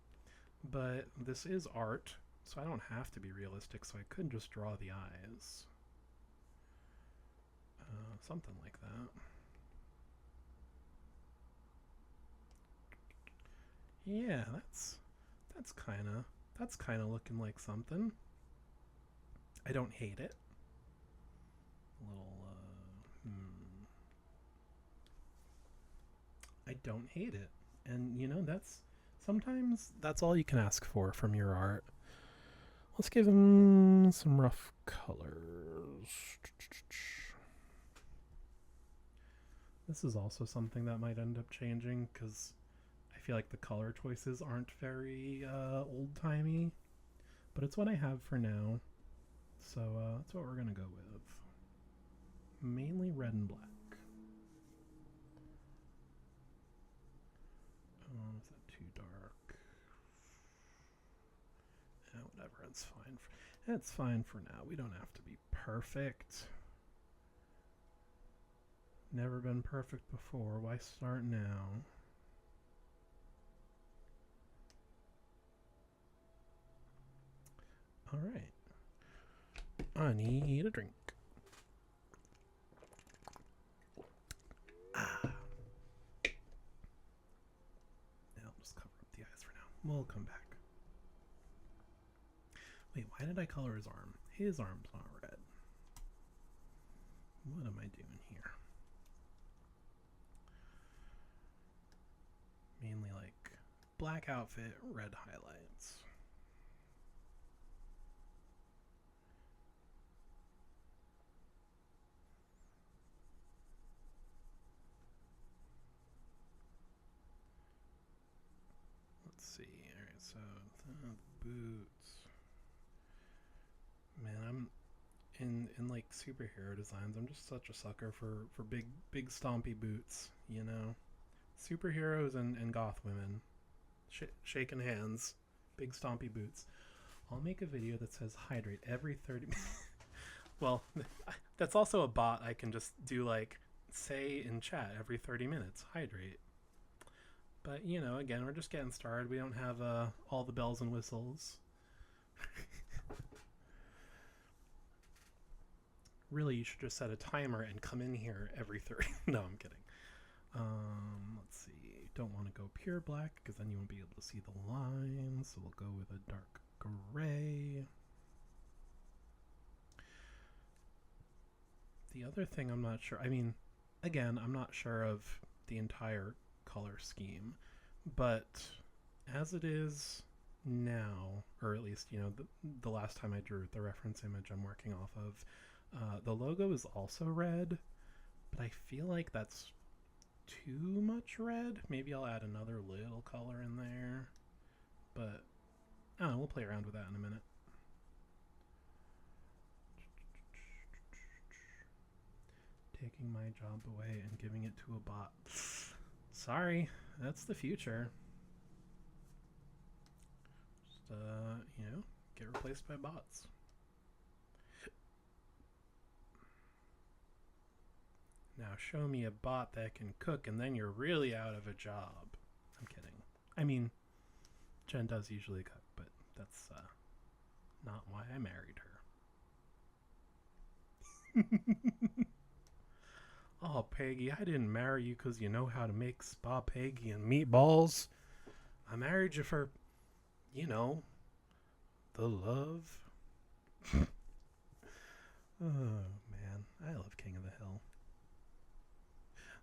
But this is art, so I don't have to be realistic, so I could just draw the eyes. Something like that. Yeah, that's kind of looking like something. I don't hate it. A little I don't hate it. And you know, that's sometimes that's all you can ask for from your art. Let's give him some rough colors. This is also something that might end up changing because I feel like the color choices aren't very old-timey, but it's what I have for now. So that's what we're going to go with. Mainly red and black. Is that too dark? Whatever, it's fine. It's fine for now. We don't have to be perfect. Never been perfect before. Why start now? All right. I need a drink. Ah. We'll come back. Wait, why did I color his arm? His arm's not red. What am I doing here? Mainly like black outfit, red highlights. Let's see. All right, so the boots. Man, I'm in like superhero designs. I'm just such a sucker for big stompy boots. You know, superheroes and goth women, shaking hands, big stompy boots. I'll make a video that says hydrate every 30 minutes. Well, that's also a bot. I can just do like say in chat every 30 minutes, hydrate. But you know, again, we're just getting started. We don't have all the bells and whistles. Really, you should just set a timer and come in here every 30. No, I'm kidding. Let's see. Don't want to go pure black because then you won't be able to see the lines. So we'll go with a dark gray. The other thing I'm not sure, I mean, again, I'm not sure of the entire color scheme, but as it is now, or at least, you know, the last time I drew the reference image I'm working off of, the logo is also red, but I feel like that's too much red. Maybe I'll add another little color in there, but I don't know, we'll play around with that in a minute. Taking my job away and giving it to a bot. Sorry, that's the future. Just, you know, get replaced by bots. Now show me a bot that can cook and then you're really out of a job. I'm kidding. I mean, Jen does usually cook, but that's not why I married her. Oh, Peggy, I didn't marry you because you know how to make spaghetti and meatballs. I married you for, you know, the love. Oh, man. I love King of the Hill.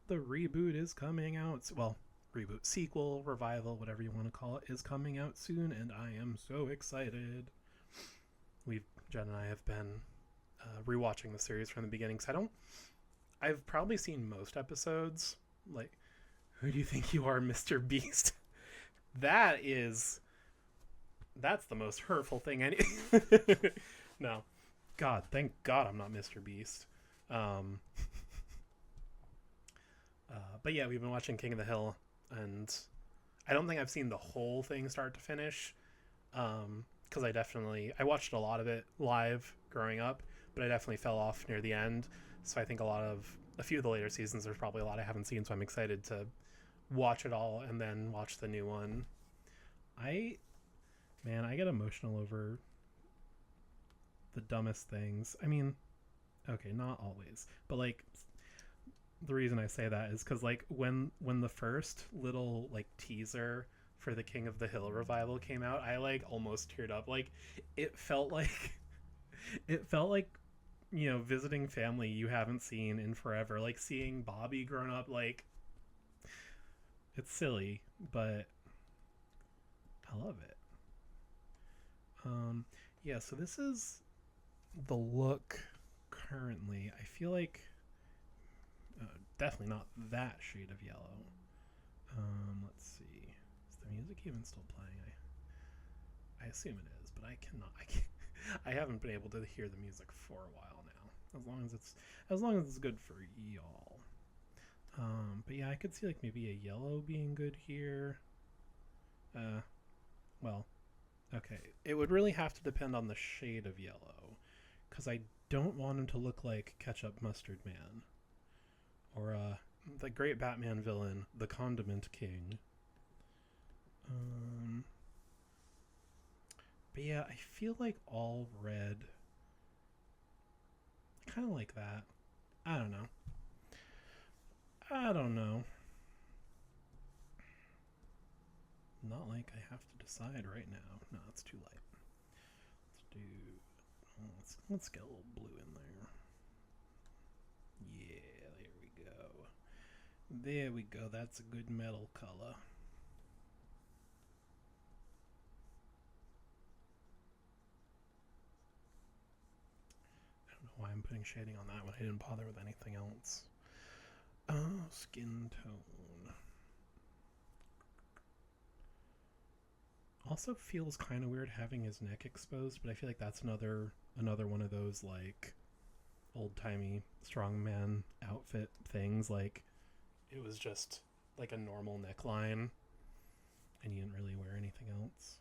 The reboot is coming out. Well, reboot, sequel, revival, whatever you want to call it, is coming out soon, and I am so excited. Jen and I have been rewatching the series from the beginning, because I've probably seen most episodes. Like, who do you think you are, Mr. Beast? That's the most hurtful thing No. God, thank God I'm not Mr. Beast. But yeah, we've been watching King of the Hill, and I don't think I've seen the whole thing start to finish. Because I watched a lot of it live growing up, but I definitely fell off near the end. So I think a few of the later seasons, there's probably a lot I haven't seen, so I'm excited to watch it all and then watch the new one. I get emotional over the dumbest things. I mean, okay, not always, but like the reason I say that is because like when the first little like teaser for the King of the Hill revival came out, I like almost teared up. Like it felt like you know, visiting family you haven't seen in forever, like seeing Bobby grown up. Like it's silly, but I love it. Yeah, so this is the look currently. I feel like definitely not that shade of yellow. Let's see, is the music even still playing? I assume it is, but I can't I haven't been able to hear the music for a while now. As long as it's good for y'all. But yeah, I could see like maybe a yellow being good here. Well, okay. It would really have to depend on the shade of yellow, because I don't want him to look like Ketchup Mustard Man, or the great Batman villain, the Condiment King. But yeah, I feel like all red. Kind of like that. I don't know. Not like I have to decide right now. No, it's too light. Let's do. Let's get a little blue in there. Yeah, there we go. There we go. That's a good metal color. I don't know why I'm putting shading on that one. I didn't bother with anything else. Oh, skin tone. Also feels kind of weird having his neck exposed, but I feel like that's another one of those like old-timey strongman outfit things. Like it was just like a normal neckline and he didn't really wear anything else.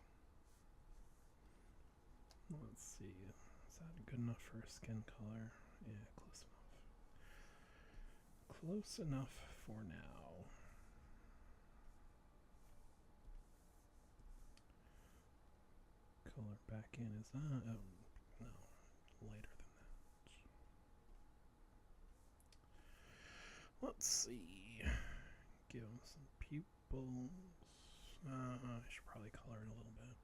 Let's see. Is that good enough for a skin color? Yeah, close enough. Close enough for now. Color back in is that? Oh, no. Lighter than that. Let's see. Give him some pupils. I should probably color it a little bit.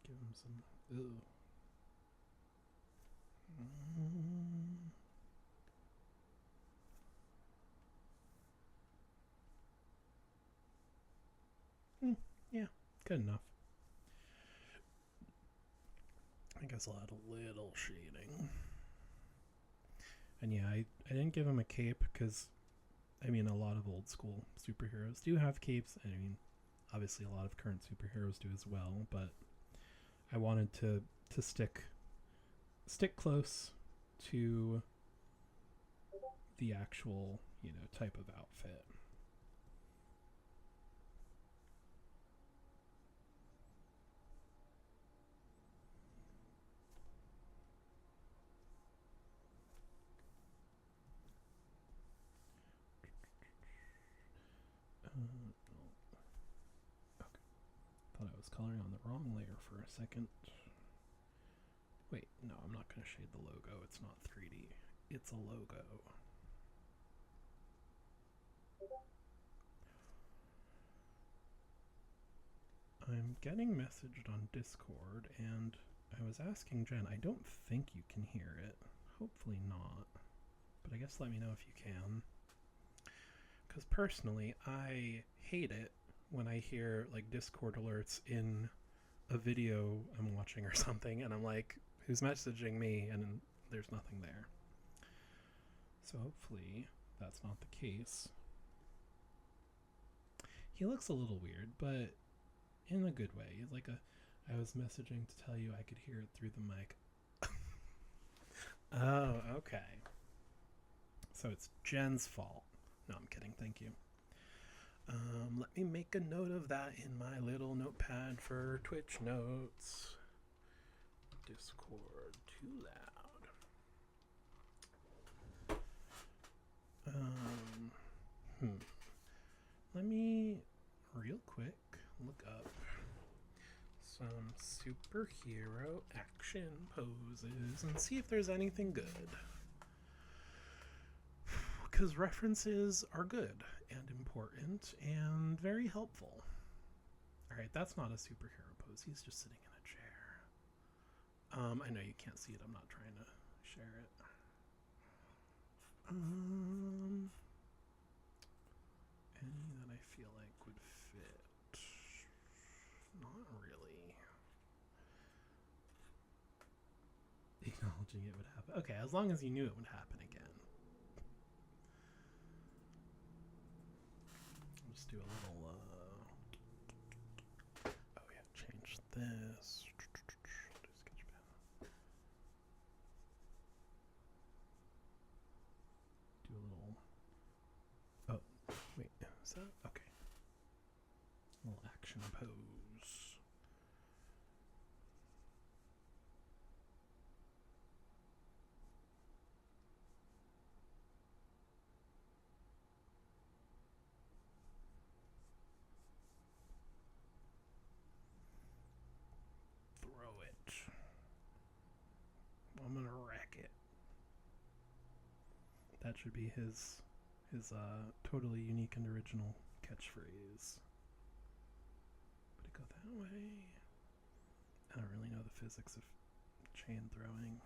Give him some. Ew. Yeah, good enough. I guess I'll add a little shading. And yeah, I didn't give him a cape because, I mean, a lot of old school superheroes do have capes. I mean, obviously a lot of current superheroes do as well, but I wanted to stick close to the actual, type of outfit. Okay. Thought I was coloring on the wrong layer for a second. Wait, no, I'm not going to shade the logo. It's not 3D. It's a logo. I'm getting messaged on Discord, and I was asking Jen, I don't think you can hear it. Hopefully not. But I guess let me know if you can. Because personally, I hate it when I hear like Discord alerts in a video I'm watching or something, and I'm like, who's messaging me? And there's nothing there. So hopefully that's not the case. He looks a little weird, but in a good way. He's like I was messaging to tell you I could hear it through the mic. Oh, okay. So it's Jen's fault. No, I'm kidding. Thank you. Let me make a note of that in my little notepad for Twitch notes. Discord too loud. Let me real quick look up some superhero action poses and see if there's anything good. Because references are good and important and very helpful. Alright, that's not a superhero pose. He's just sitting in a chair. I know you can't see it. I'm not trying to share it. Any that I feel like would fit. Not really. Acknowledging it would happen. Okay, as long as you knew it would happen again. I'll just do a little, oh yeah, change this. Do a little, oh, wait, is that, okay. A little action pose. I'm gonna wreck it. That should be his totally unique and original catchphrase. But it go that way. I don't really know the physics of chain throwing.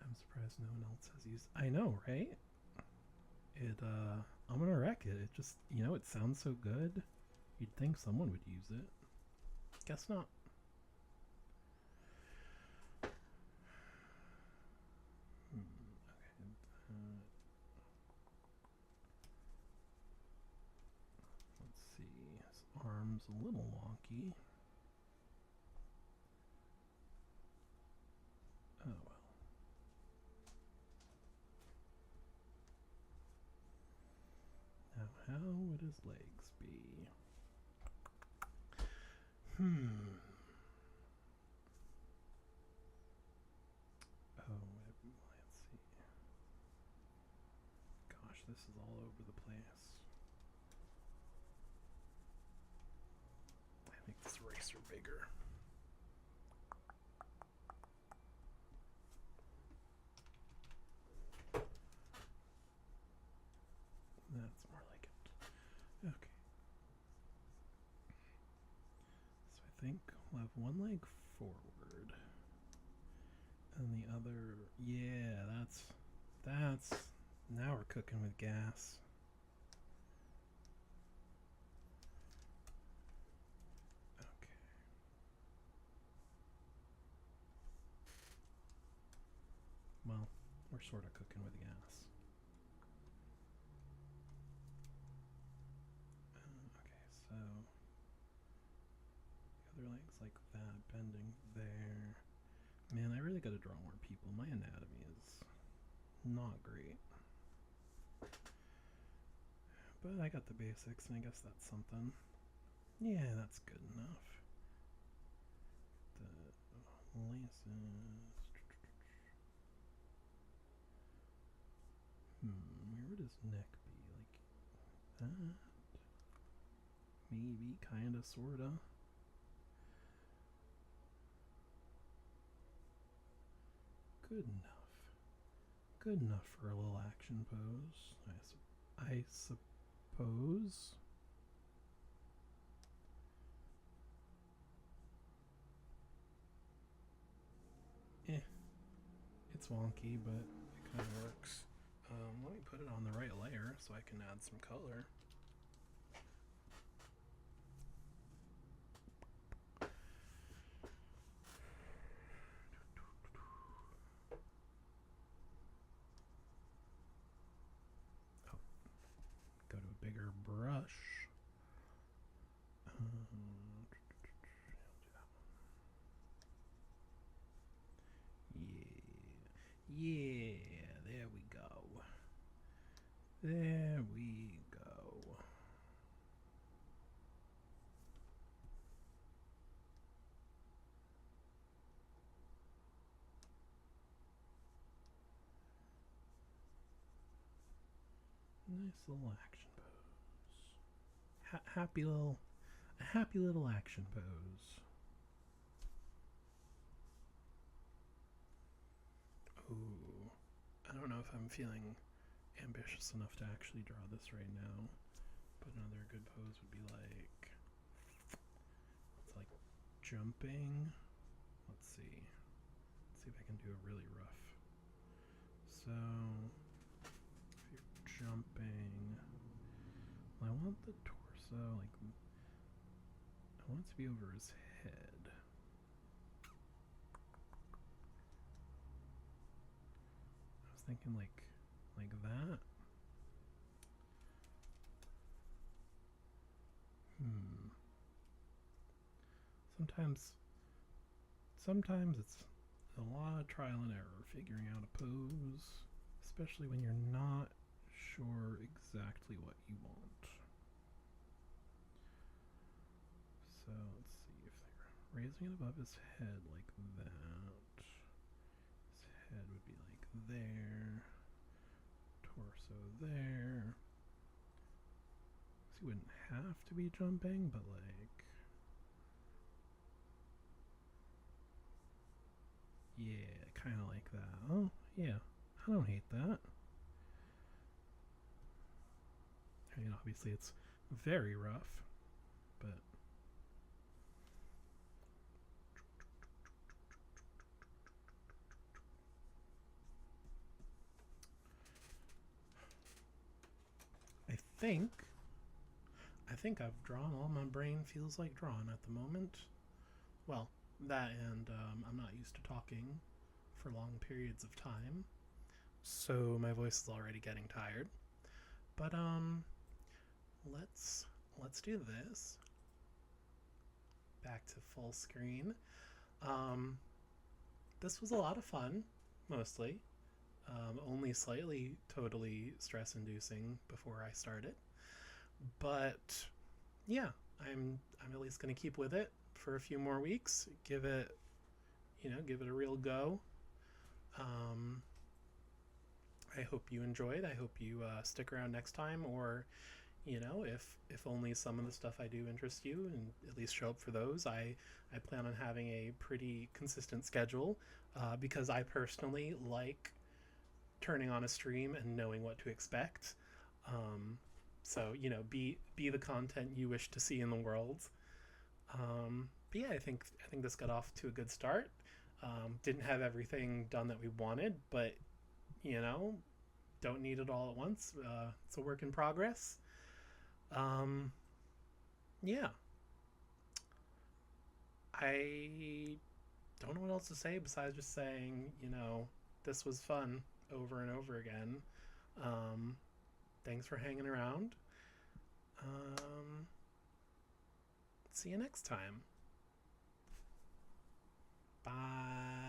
I'm surprised no one else has used. I know, right? I'm gonna wreck it. It just, it sounds so good. You'd think someone would use it. Guess not. Okay. Let's see. His arm's a little wonky. Oh well. Now, how would his legs be? Oh, let's see. Gosh, this is all over the place. I make this eraser bigger. That's more like it. Okay. So I think we'll have one leg forward. And the other, yeah, that's, now we're cooking with gas. Okay. Well, we're sort of cooking with gas. Okay, so the other leg's like that, bending there. Man, I really gotta draw more people. My anatomy is not great. But I got the basics, and I guess that's something. Yeah, that's good enough. The laces. Where would his neck be? Like that? Maybe, kinda, sorta. Good enough. Good enough for a little action pose, I suppose. It's wonky, but it kind of works. Let me put it on the right layer so I can add some color. Oh, go to a bigger brush. Yeah, there we go. There we go. Nice little action pose. A happy little action pose. Ooh, I don't know if I'm feeling ambitious enough to actually draw this right now, but another good pose would be like, it's like jumping. Let's see if I can do a really rough. So if you're jumping, I want the torso, like, I want it to be over his head. I was thinking like that. Sometimes it's a lot of trial and error figuring out a pose, especially when you're not sure exactly what you want. So let's see if they're raising it above his head like that. His head would be like there. Torso there. He wouldn't have to be jumping, but like, yeah, kind of like that. Oh, yeah, I don't hate that. I mean, obviously it's very rough, but I think I think I've drawn all my brain feels like drawn at the moment. Well, that and I'm not used to talking for long periods of time, so my voice is already getting tired. But let's let's do this. Back to full screen. Um, this was a lot of fun, mostly. Only slightly totally stress inducing before I started. But yeah, I'm at least gonna keep with it for a few more weeks. Give it a real go. Um, I hope you enjoyed. I hope you stick around next time, or if only some of the stuff I do interests you, and at least show up for those. I plan on having a pretty consistent schedule because I personally like turning on a stream and knowing what to expect. Um, so be the content you wish to see in the world. But yeah, I think this got off to a good start. Didn't have everything done that we wanted, but you know, don't need it all at once. It's a work in progress. Um, yeah, I don't know what else to say besides just saying, this was fun over and over again. Um, Thanks for hanging around. Um, See you next time. Bye.